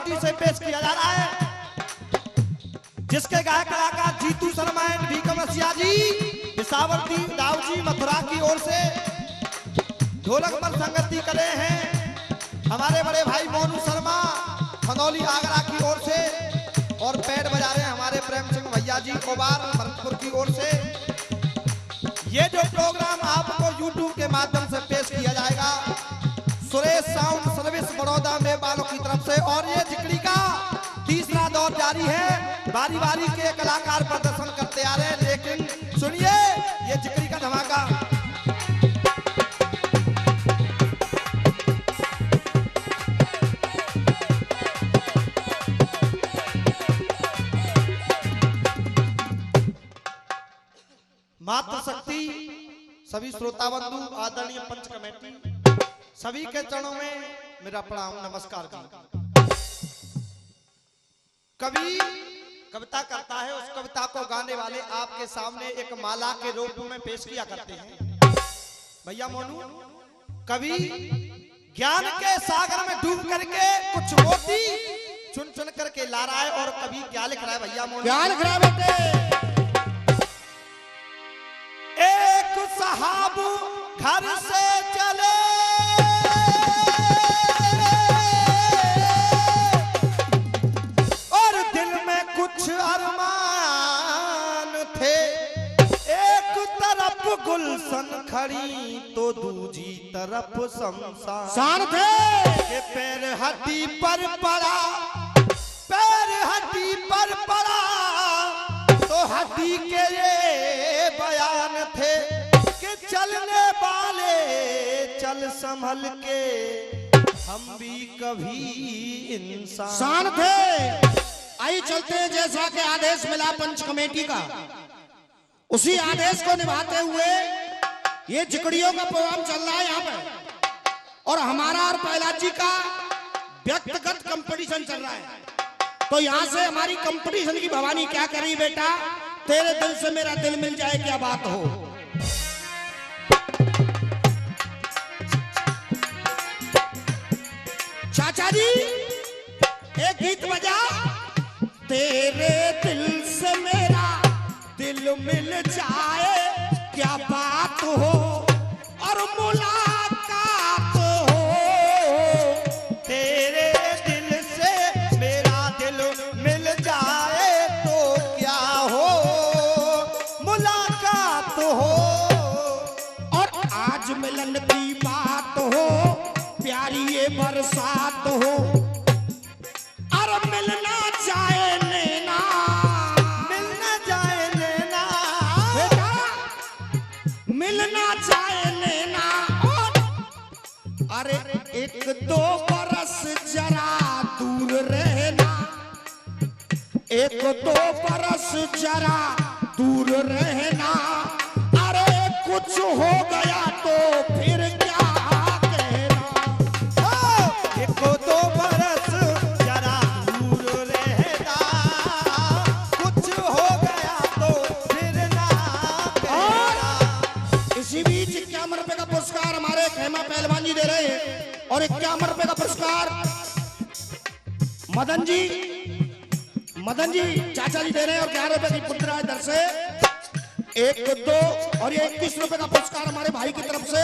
कटौती से पेश किया जा रहा है, जिसके गायक कलाकार जीतू शर्मा एंड भीकम रसिया जी, विसावरती दाऊ जी मथुरा की ओर से ढोलक पर संगति करे हैं हमारे बड़े भाई मोनू शर्मा खनौली आगरा की ओर से, और पैड बजा रहे हैं हमारे प्रेम सिंह भैया जी कोबार भरतपुर की ओर से। ये जो प्रोग्राम आपको YouTube के माध्यम से पेश किया जाएगा सुरेश साउंड सर्विस बड़ौदा में वालों की तरफ से, और ये जिक्री का तीसरा दौर जारी है। बारी बारी के कलाकार प्रदर्शन करते आ रहे हैं, लेकिन सुनिए ये जिक्री का धमाका। मातृ शक्ति सभी श्रोता बंधु आदरणीय पंच कमेटी सभी के चरणों में मेरा प्रणाम नमस्कार। कवि कविता करता है, उस कविता को गाने वाले आपके सामने एक माला के रूप में पेश किया करते हैं। भैया मोनू कवि ज्ञान के सागर में डूब करके कुछ मोती चुन चुन करके ला रहा है, और कवि क्या लिख रहा है भैया मोनू? क्या लिख रहा है बेटे? एक साहब घर से चले और दिल में कुछ अरमान थे, एक तरफ गुलशन खड़ी तो दूजी तरफ शमशान थे। के पैर हड्डी पर पड़ा, पैर हड्डी पर पड़ा तो हड्डी के ये बयान थे कि चलने वाले चल संभल के, हम भी कभी इंसान थे। आइए चलते हैं, जैसा कि आदेश मिला पंच कमेटी का, उसी आदेश को निभाते हुए ये जिकड़ियों का प्रोग्राम चल रहा है यहाँ पर, और हमारा और पहलाज जी का व्यक्तिगत कंपटीशन चल रहा है। तो यहाँ से हमारी कंपटीशन की भवानी क्या कर रही बेटा? तेरे दिल से मेरा दिल मिल जाए, क्या बात हो। चाचा जी एक गीत बजा। तेरे दिल से मेरा दिल मिल जाए, क्या बात हो, और मुलाकात हो। तेरे दिल से मेरा दिल मिल जाए तो क्या हो, मुलाकात हो, और आज मिलन की बात हो, प्यारी ये बरसात हो, और मिलना जाए नैना, मिलना जाए नैना, बेटा मिलना जाए नैना। और अरे एक दो बरस जरा दूर रहना, एक दो बरस जरा दूर रहना, अरे कुछ हो गया तो फिर क्या कहना। एक दो बरस जरा दूर रहना, कुछ हो गया तो फिर ना कहना। इसी बीच 51 रुपए का पुरस्कार हमारे खेमा पहलवान जी दे रहे हैं, और 51 रुपए का पुरस्कार मदन जी चाचा जी दे रहे हैं, और 11 रुपए की मुद्रा है दर से 1 2, और ये 21 रुपए का पुरस्कार हमारे भाई की तरफ से।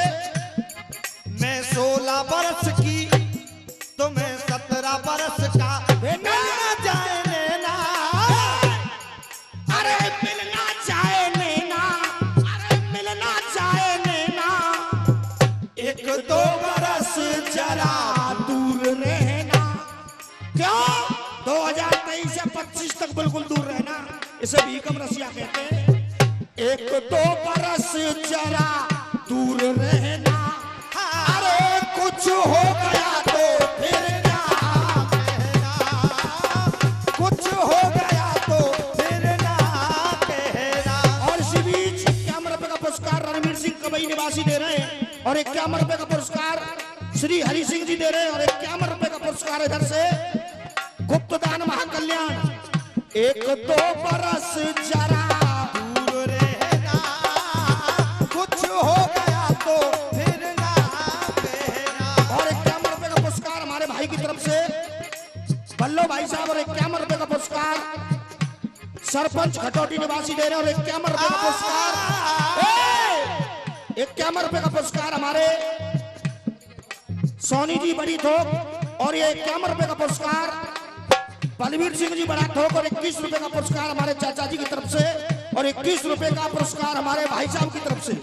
मैं 16 बरस की तो मैं 17 बरस का, मिलना जाए नैना, अरे मिलना चाहे नैना, अरे मिलना चाहे नैना, एक दो बरस जरा दूर रहना। क्यों? 2023 से 25 तक बिल्कुल दूर रहना, इसे भीकम रसिया कहते हैं। एक दो बरस जरा दूर रहना, अरे कुछ हो गया तो फिर क्या कहना, कुछ हो गया तो फिर ना कहना। और इसी बीच 51 रुपए का पुरस्कार रणवीर सिंह कबई निवासी दे रहे हैं, और 51 रुपए का पुरस्कार श्री हरि सिंह जी दे रहे हैं, और 51 रुपए का पुरस्कार इधर से गुप्तदान महाकल्याण। एक दो बरस जरा दूर रहना, कुछ हो गया तो फिर ना कहना। और 51 रुपए का पुरस्कार हमारे भाई की तरफ से बल्लो भाई साहब और 51 रुपए का पुरस्कार सरपंच खटौटी निवासी दे रहे हैं और 51 रुपए का पुरस्कार 51 रुपए का पुरस्कार हमारे सोनी जी बड़ी थोक और ये 51 रुपए का पुरस्कार बलवीर सिंह जी बड़ा थोक और 21 रुपए का पुरस्कार हमारे चाचा जी की तरफ से और 21 रुपए का पुरस्कार हमारे भाई साहब की तरफ से।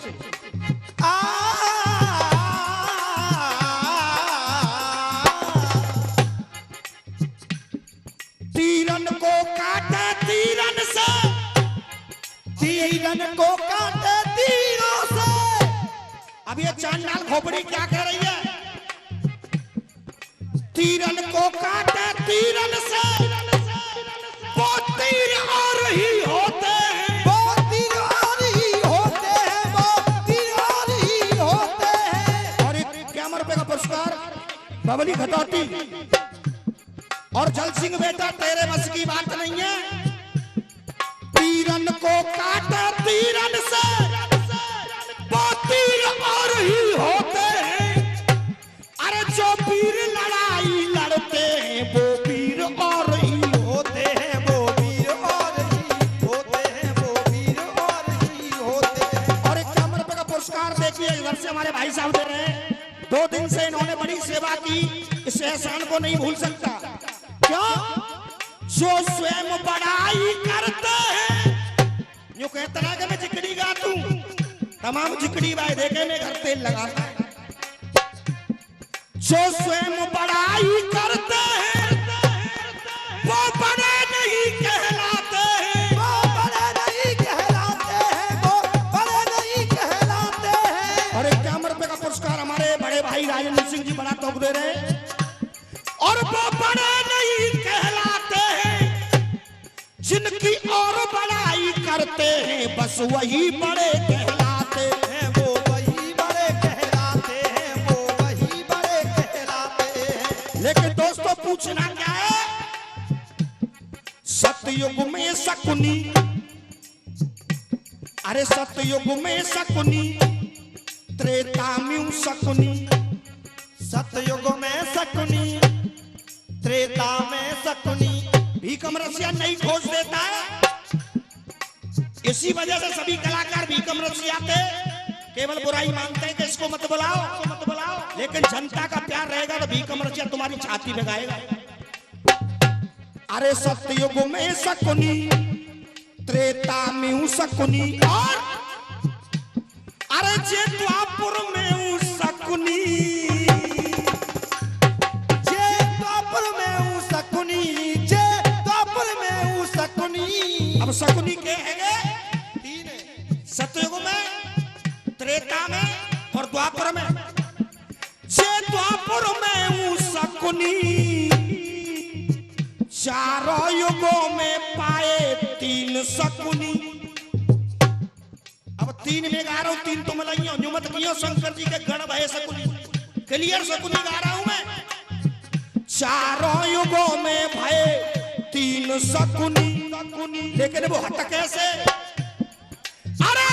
तीरन को काटे तीरन से, तीरन को काटे तीरों से। अब ये चांडाल खोपड़ी क्या कह रही है? तीरन को काटे तीरन से वो तीर और ही होते हैं, वो तीर और ही होते हैं, वो तीर और ही होते हैं। और 51 रुपए का पुरस्कार बबली खटौटी और जल सिंह बेटा तेरे बस की बात नहीं है। तीरन को काटे तीरन से वो तीर और ही होते हैं। अरे जो वीर लड़ाई लड़ते हैं वो वीर और ही होते हैं, वो वीर और ही होते हैं, वो वीर और ही होते हैं। और 51 रुपए का पुरस्कार देखिए इधर से हमारे भाई साहब दे रहे हैं। 2 दिन से इन्होंने बड़ी सेवा की, इस एहसान को नहीं भूल सकता। क्यों? जो स्वयं बड़ाई करते हैं, जो कहता है कि मैं जिकड़ी गा दूं, तमाम जिकड़ी बाय देखे में घर तेल लगाता है। जो स्वयं बड़ाई करते हैं वो बड़े नहीं कहलाते हैं, वो बड़े नहीं कहलाते हैं, वो बड़े नहीं कहलाते हैं। और 51 रुपए का पुरस्कार हमारे बड़े भाई राजेंद्र सिंह जी बड़ा तोक दे रहे हैं। और वो बड़े नहीं कहलाते हैं जिनकी और बड़ाई करते हैं, बस वही बड़े कहलाते हैं। वो वही बड़े कहलाते हैं, वो वही बड़े कहलाते हैं। लेकिन दोस्तों पूछना क्या है? सतयुग में शकुनी, अरे सतयुग में शकुनी, त्रेता में शकुनी, सतयुग में शकुनी, त्रेता में शकुनी। भीकम रसिया नहीं खोज देता है। इसी वजह से सभी कलाकार भीकम रसिया थे, केवल बुराई मानते हैं कि इसको मत बुलाओ, इसको मत बुलाओ। लेकिन जनता का प्यार रहेगा तो भीकम रसिया तुम्हारी छाती में गाएगा। अरे सतयुग में शकुनी, त्रेता में शकुनी और अरे जे द्वापर में शकुनी, जे द्वापर में शकुनी, जे द्वापर में शकुनी। अब शकुनी के है? 3 है। सतयुग में, त्रेता में और द्वापर में। जे द्वापर में शकुनी, चारों युगों में पाए 3 शकुनी। अब 3 में गा रहा हूं, 3 तो मिलाइयो जो मत कियो शंकर जी के गण भय शकुनी। क्लियर शकुनी गा रहा हूं मैं। चारों युगों में भय 3 शकुनी, लेकिन वो हट कैसे? अरे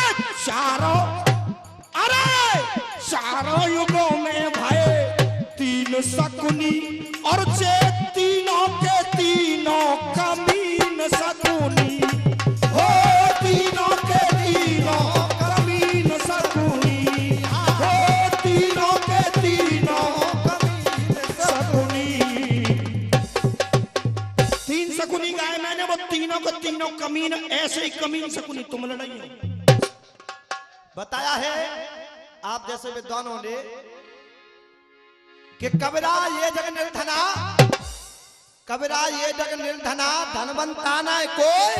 चारों युगों में भय 3 शकुनी और जे तीनों के तीनों कमीन शकुनी, हो तीनों के तीनों कमीन शकुनी, हो तीनों के तीनों कमीन शकुनी। 3 शकुनी गाए मैंने, वो तीनों को तीनों कमीन, ऐसे ही कमीन शकुनी तुम लड़ाइए। बताया है आप जैसे विद्वानों ने कि कबीरा ये जग निर्धना, कबीरा ये जग निर्धना, धनवंता न कोई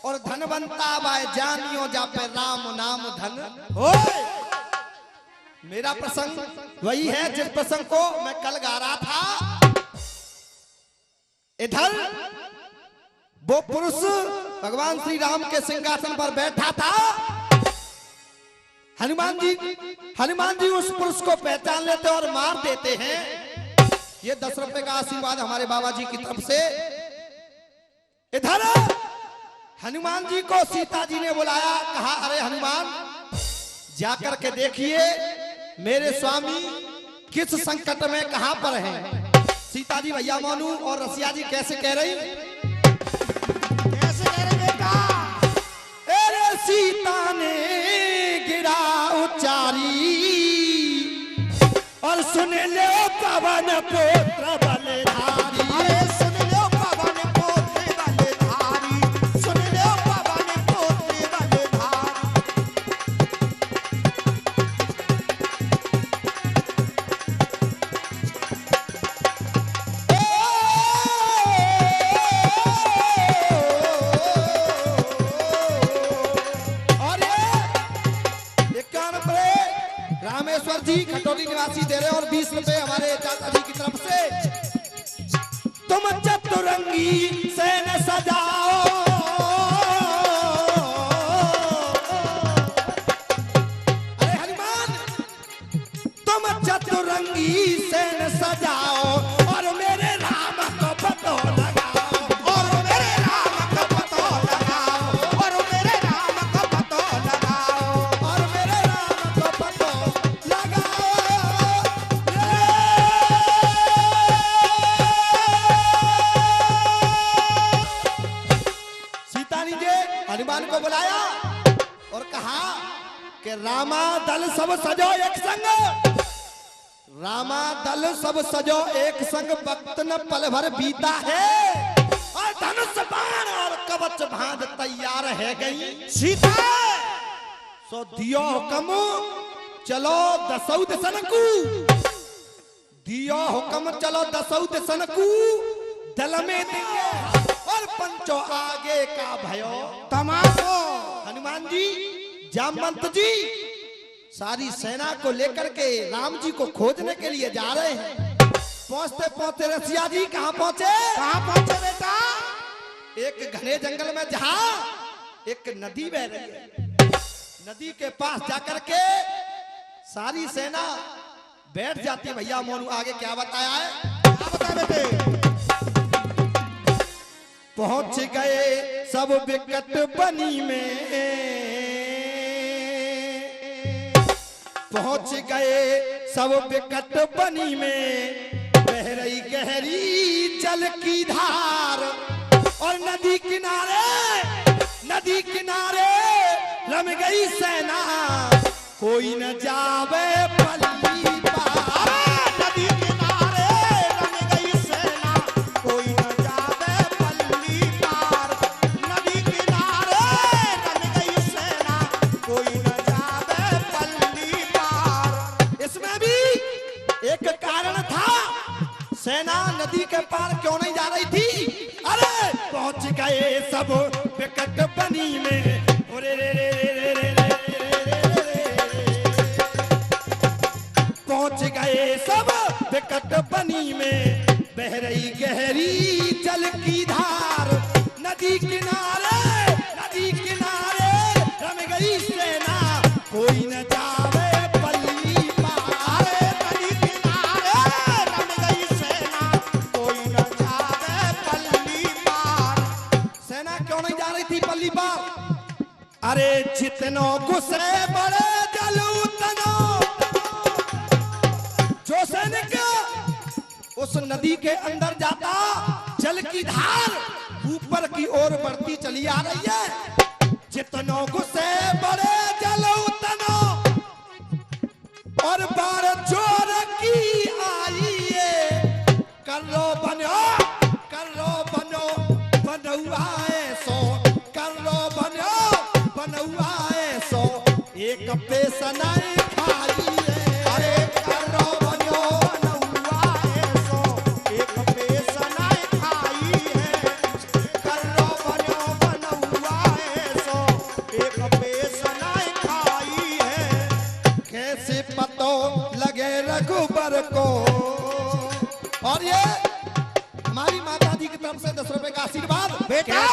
और धनवंता बाय जानियो जा पे राम नाम धन हो। मेरा प्रसंग वही है जिस प्रसंग को मैं कल गा रहा था। इधर वो पुरुष भगवान श्री राम के सिंहासन पर बैठा था। हनुमान जी उस पुरुष को पहचान लेते और मार देते हैं। ये 10 रुपए का आशीर्वाद हमारे बाबा जी की तरफ से। इधर हनुमान जी को सीता जी ने बुलाया, कहा अरे हनुमान जाकर के देखिए मेरे स्वामी किस संकट में कहां पर हैं। सीता जी भैया मोनू और रसिया जी कैसे कह रही? कैसे कह रही बेटा? अरे सीता ने गिरा उचारी और सुन लो पवन पुत्र बलधारी। अरे सुन लो पवन पुत्र बलधारी, सुन लो पवन पुत्र बलधारी। रामेश्वर जी खटोली निवासी दे रहे और 20 रुपए हमारे चाचा जी की तरफ से। तुम चतुरंगी सेन सजाओ, अरे हनुमान तुम चतुरंगी सेन सजाओ और मेरे राम को पतो लगाओ, और मेरे राम का पतो लगाओ, और मेरे राम का पतो लगाओ, और मेरे राम को पतो लगाओ। सीता ने जे हनुमान को बुलाया और कहा कि रामा दल सब सजो एक संग, रामा दल सब सजो एक संग, वक्त न पल भर बीता है और धनुष बाण और कवच भांज तैयार है गई। सीता सो दियो हुक्म चलो दसौ दिसन को, दियो हुक्म चलो दसौ दिसन को, दल में देंगे और पंचो आगे का भयो तमाशो। हनुमान जी जामवंत जी सारी सेना को लेकर के राम जी को खोजने के लिए जा रहे हैं। पहुंचते पहुंचते रसिया जी कहां पहुंचे? कहां पहुंचे बेटा? एक घने जंगल में जहां एक नदी बह रही है, नदी के पास जाकर के सारी सेना बैठ जाती है। भैया मोनू आगे क्या बताया है? क्या बता बेटे? पहुंच गए सब विकट बनी में, पहुंच गए सब विकट बनी में, बह रही गहरी जल की धार और नदी किनारे, नदी किनारे रम गई सेना, कोई न जावे पल्ली पार। नदी किनारे रम गई सेना, कोई न जावे पल्ली पार। नदी किनारे रम गई सेना, कोई न जावे पल्ली पार। इसमें भी एक कारण था, सेना नदी के पार क्यों नहीं जा रही थी? अरे पहुंच गए सब विकट बनी में, रे रे रे रे रे रे पहुंच गए सब विकट बनी में, बह रही गहरी जल की धार, नदी किनारे, नदी किनारे रम गई सेना, कोई न जावे पल्ली पार। नदी किनारे रम गई सेना, कोई न जावे पल्ली पार। सेना क्यों नहीं जा रही थी पल्ली पार? अरे जितनो गुस्से बड़े जल उतनो, जो सैनिक उस नदी के अंदर जाता, जल की धार ऊपर की ओर बढ़ती चली आ रही है। जितनो गुस्से बड़े जल उतनो और बार जोर की आई है, करो बनो, करो बनो बनौआ सो, करो बनो बनौआ सो, एक पेशनाई खाई है। अरे करो बनो बनौआ सो, एक पेशनाई खाई है। करो बनो बनौआ सो, एक पेशनाई खाई है। कैसे पतो लगे रघुबर को। और ये हमारी माता जी की तरफ से 10 रुपए का आशीर्वाद। बेटा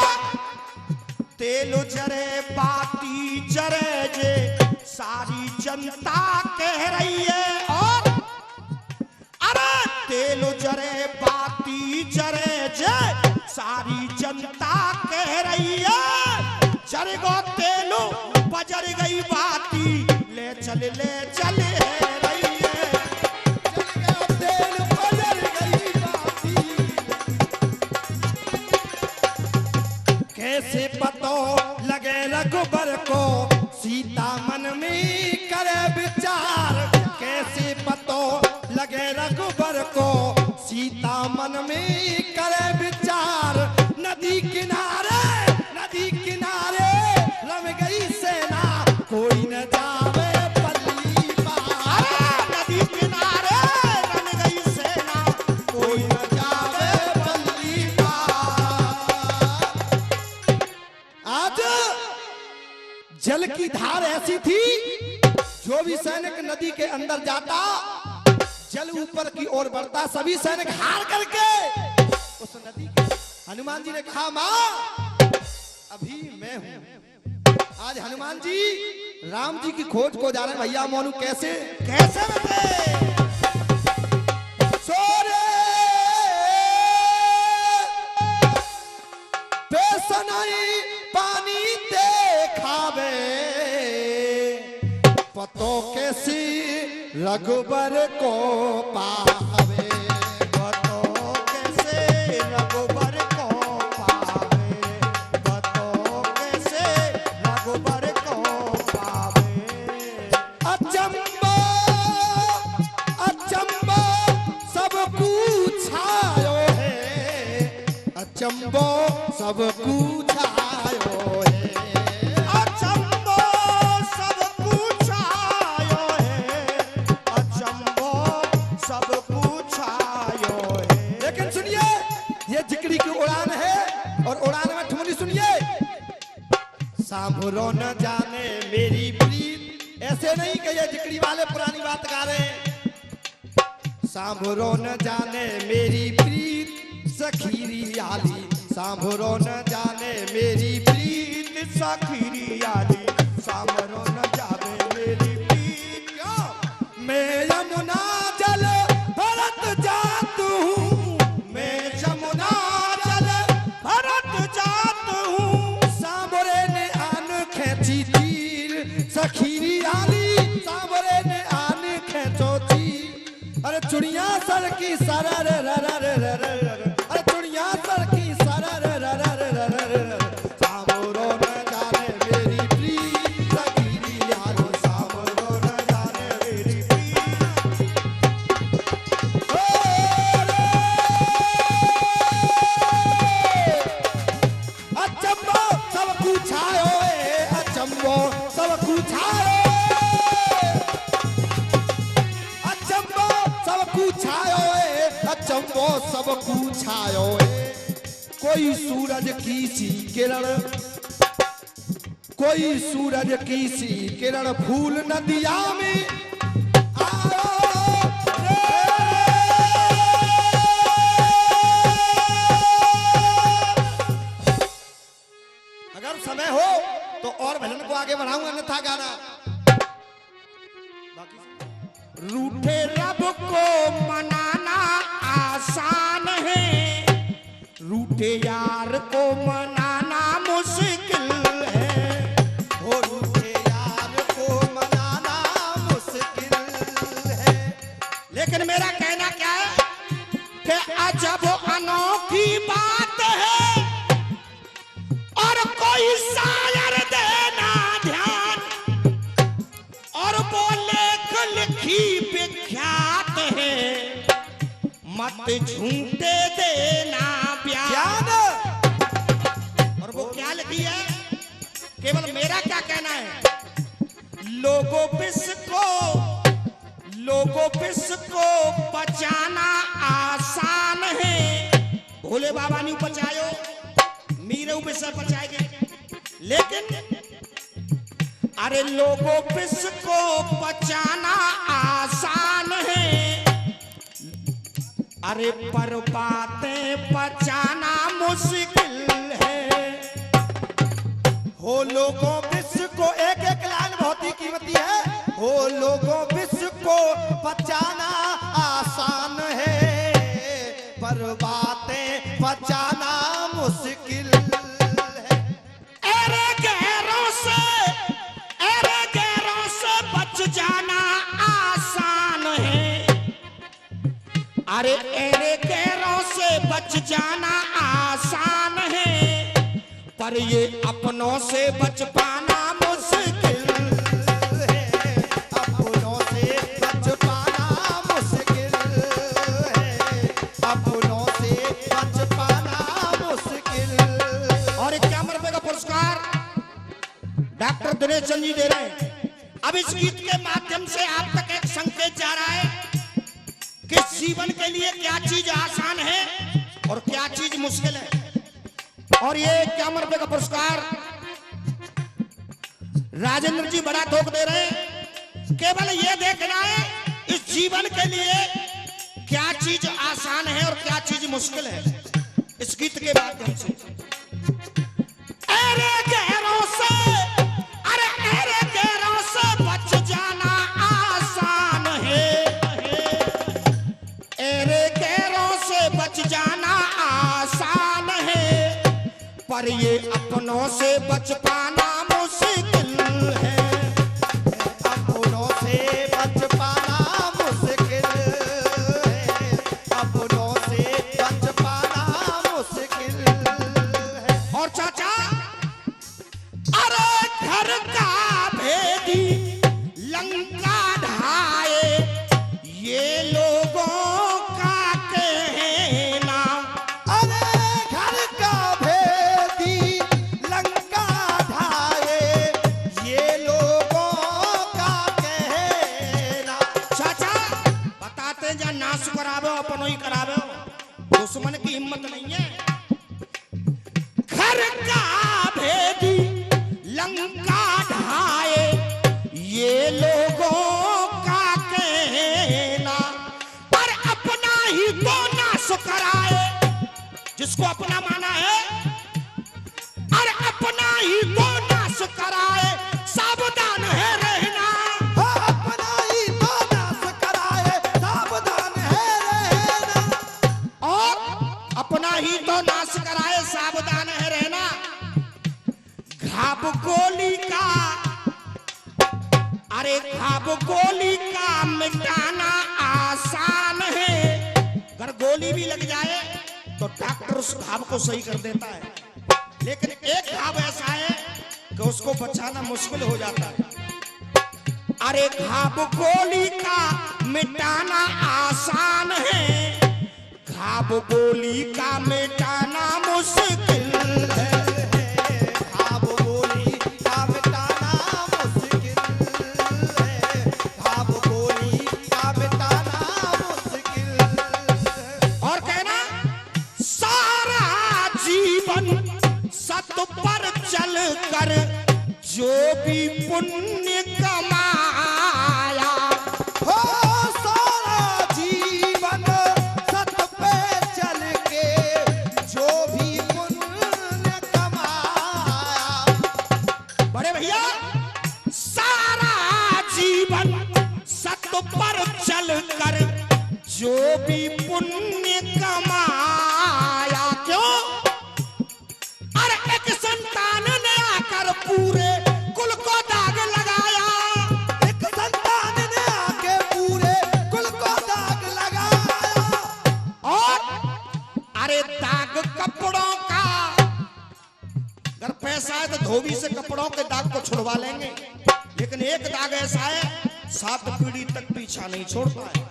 तेल जरे बाती जरे जे, सारी जनता कह रही है। और अरे तेल जरे बाती जरे जे, सारी जनता कह रही है। जर गो तेलू बजर गई बाती, ले चल है रही है। तेल बजर गई बाती, कैसे पतो लगे रघुबर को सीता मन में करे विचार, कैसे पतो लगे रघुबर को सीता मन में करे विचार। नदी किनारे रम गई सेना, कोई न जावे पल्ली पार। नदी किनारे रम गई सेना, कोई न जावे पल्ली पार। आज जल की धार ऐसी थी, जो भी सैनिक नदी के अंदर जाता जल ऊपर की ओर बढ़ता, सभी सैनिक हार करके उस नदी के। हनुमान जी ने कहा मां अभी मैं हूं। आज हनुमान जी राम जी की खोज को जा रहे हैं। भैया मोनू कैसे कैसे बते सोरे बेसनाई पानी देखावे, पतो कैसी रघुबर को पावे, बतो कैसे रघुबर को पावे, बतो कैसे रघुबर को पावे। अचंबो अचंबो सब पूछायो है, अचंबो सब पूछायो है। अचंबो सब पूछायो है, अचंबो सब पूछायो है। लेकिन सुनिए, ये जिकड़ी की उड़ान है और उड़ान में ठुमरी सुनिए। सांभरो न जाने मेरी प्रीत, ऐसे नहीं कि ये जिकड़ी वाले पुरानी बात गा रहे हैं। सांभरो न जाने मेरी प्रीत सखीरी आली, सांभरो न जाने मेरी प्रीत सखीरी आली, सांभरो न जावे मेरी प्रीत। मैं यमुना जल भरत जात हूँ, मैं यमुना जल भरत जात हूँ। सांवरे ने आन खेची तीर, सखीरी आली सांवरे ने आन खेचो तीर। अरे चुड़िया सर की सरर अरे चुड़िया सर की सरर सांवरो न जाने मेरी प्रीत सखीरी आली, सांवरो न जाने मेरी अचंबो सब पूछायो ए, अचंबो सब पूछायो, अचंबो सब पूछायो ए, अचंबो सब पूछायो ए। कोई सूरज की सी किरण, कोई सूरज की सी किरण फूल नदिया में अगर समय हो तो और भजन को आगे बढ़ाऊंगा, अन्यथा गाना। रूठे रब को मनाना आसान है, रूठे यार को मनाना मुश्किल है। हो रूठे यार को मनाना मुश्किल है। लेकिन मेरा कहना क्या है कि अजब अनोखी बात है, और कोई शायर देना ध्यान, और वो लेख लिखी विख्यात है, मत झूठे देना ज्ञान। और वो क्या लिखी है, केवल मेरा क्या कहना है। लोगों पिस को बचाना आसान है, भोले बाबा नहीं बचायो, मीरे पे सब बचाएंगे। लेकिन अरे लोगों पिस को बचाना आसान है, अरे पर बातें बचाना मुश्किल है। हो लोगों विश्व को एक एक लाइन बहुत ही कीमती है। हो लोगों विश्व को बचाना आसान है, पर बातें बचाना मुश्किल है। अरे गैरों से बच जाना आसान है, अरे गैरों से बच जाना आसान है, पर पर ये अपनों से बच पाना मुश्किल है, अपनों से बच पाना मुश्किल है, अपनों से बच पाना मुश्किल। और 51 रुपए का पुरस्कार डॉक्टर दिनेश चंद जी दे रहे हैं। अब इस गीत के माध्यम से आप तक एक संकेत जा रहा है कि जीवन के लिए क्या चीज आसान है और क्या चीज मुश्किल है। और ये 51 रुपए का पुरस्कार राजेंद्र जी बड़ा थोक दे रहे हैं। केवल ये देखना है इस जीवन के लिए क्या चीज आसान है और क्या चीज मुश्किल है इस गीत के माध्यम से। अरे गैरों से, अरे अरे गैरों से बच जाना आसान है, अरे गैरों से बच जाना आसान है, पर ये अपनों से बच पाना मुश्किल है। अपनों से बच पाना मुश्किल है, अपनों से बच पाना मुश्किल है। और चाचा, अरे घर का भेदी लंका ढाए ये लोगों का कहना। अरे घर का भेदी लंका ढाए ये लोगों का कहना। चाचा बताते जा नाश करावे अपनो ही करावे, दुश्मन की हिम्मत नहीं है। घर का भेदी लंका ढाए ये लोगों का कहना, पर अपना ही तो नाश कराए जिसको अपना माना है, अरे अपना ही तो नाश कराए सावधान है रहना। अपना ही तो नाश कराए सावधान है रहना। और अपना ही तो नाश कराए सावधान है रहना। घाव गोली का, अरे घाव गोली का मिटाना आसान है। अगर गोली भी लग जाए तो डॉक्टर उस घाव को सही कर देता है, लेकिन एक घाव ऐसा है कि उसको बचाना मुश्किल हो जाता है। अरे घाव गोली का मिटाना आसान है, घाव गोली का मिटाना मुश्किल है। घाव गोली का मिटाना मुश्किल है, घाव गोली का मिटाना मुश्किल है। और कहना सारा जीवन सत पर चल कर जो भी पुण्य कमाया, हो सारा जीवन सत पे चल के जो भी पुण्य कमाया। बड़े भैया सारा जीवन सत पर चल कर जो भी पुण्य कमाया। क्यों? अरे एक संतान ने आकर पूरे कुल को दाग लगाया। एक संतान ने आके पूरे कुल को दाग लगाया। और अरे दाग कपड़ों का, अगर पैसा है तो धोबी से कपड़ों के दाग को छुड़वा लेंगे, लेकिन एक दाग ऐसा है 7 पीढ़ी तक पीछा नहीं छोड़ता है।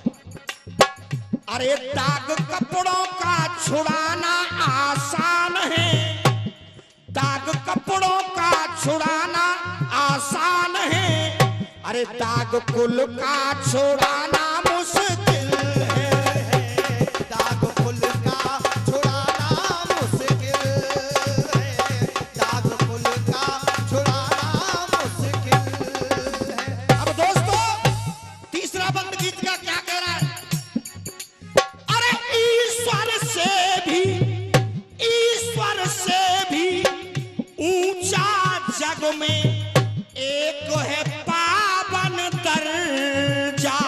अरे दाग कपड़ों का छुड़ाना आसान है, दाग कपड़ों का छुड़ाना आसान है, अरे दाग कुल का छुड़ाना मुश्किल है। दाग कुल का छुड़ाना मुश्किल है, दाग कुल का छुड़ाना मुश्किल है। अब दोस्तों तीसरा बंद गीत का क्या कह रहा है? अरे ईश्वर से भी ऊंचा जग में एक है पावन दर्जा।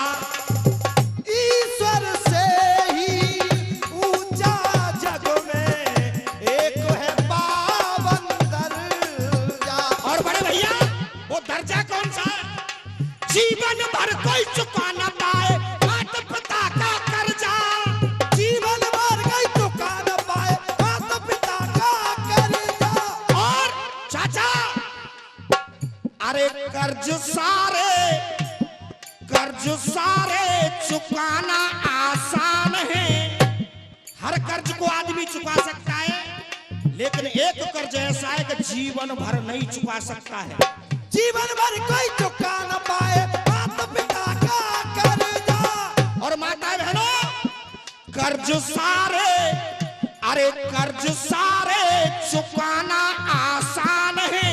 अरे कर्ज सारे चुकाना आसान है। हर कर्ज को आदमी चुका सकता है, लेकिन एक कर्ज ऐसा है कि जीवन भर नहीं चुका सकता है। जीवन भर कोई चुका न पाए माता पिता का कर्जा। और माता बहनों, कर्ज सारे चुकाना आसान है।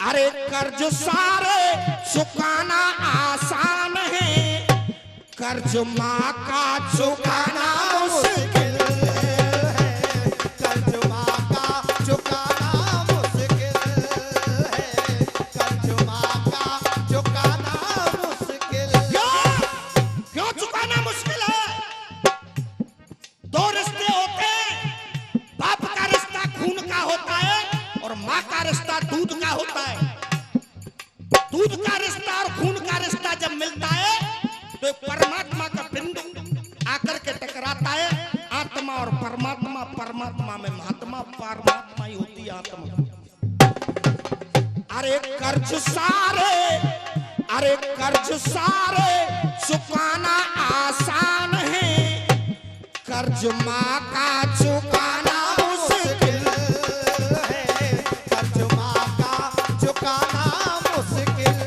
अरे कर्ज सारे चुकाना आसान है, कर्ज माँ का चुकाना मुश्किल है। कर्ज माँ का चुकाना मुश्किल है। कर्ज माँ का चुकाना मुश्किल। क्यों चुकाना मुश्किल है? दो रिश्ते होते हैं, बाप का रिश्ता खून का होता है और माँ का रिश्ता दूध का होता है। दूध का रिश्ता और खून का रिश्ता जब मिलता है तो एक परमात्मा का पिंड आकर के टकराता है। आत्मा और परमात्मा, परमात्मा में महात्मा, परमात्मा ही होती है आत्मा। अरे कर्ज सारे चुकाना आसान है, कर्ज माँ का चुकाना मुश्किल है। कर्ज माँ का चुकाना मुश्किल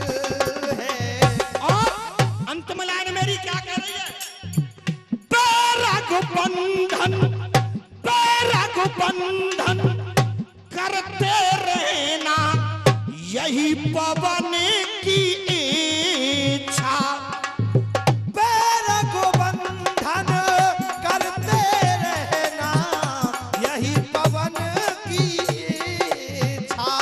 है। और अंत में लाइन मेरी क्या कह रही है? रघुबंधन करते रहना, यही पवन की इच्छा। रघुबंधन करते रहना, यही पवन की इच्छा।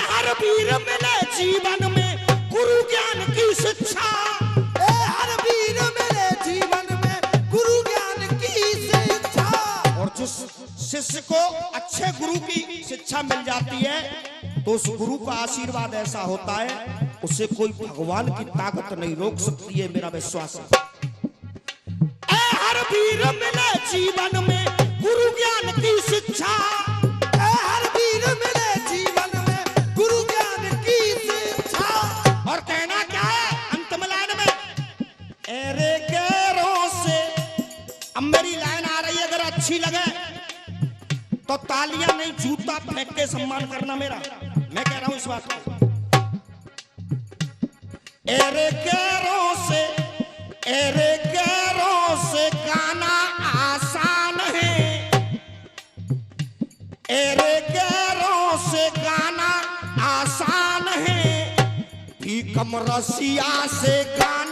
हर वीर मिले जीवन में गुरु ज्ञान की शिक्षा। हर वीर मिले जीवन में गुरु ज्ञान की शिक्षा। और जिस शिष्य को अच्छे गुरु की शिक्षा मिल जाती है तो उस गुरु का आशीर्वाद ऐसा होता है, उसे कोई भगवान की ताकत नहीं रोक सकती है, मेरा विश्वास है। हर वीर मिले जीवन में गुरु ज्ञान की शिक्षा। हर वीर मिले जीवन में गुरु ज्ञान की शिक्षा। और कहना क्या है अंत में लाइन में? अरे गैरों से, अब मेरी लाइन आ रही है, अगर अच्छी लगे तो तालियां नहीं, जूता फेंक के सम्मान करना मेरा। मैं कह रहा हूं इस बात को। अरे गैरों से गाना आसान है। अरे गैरों से गाना आसान है, भीकम रसिया से गाना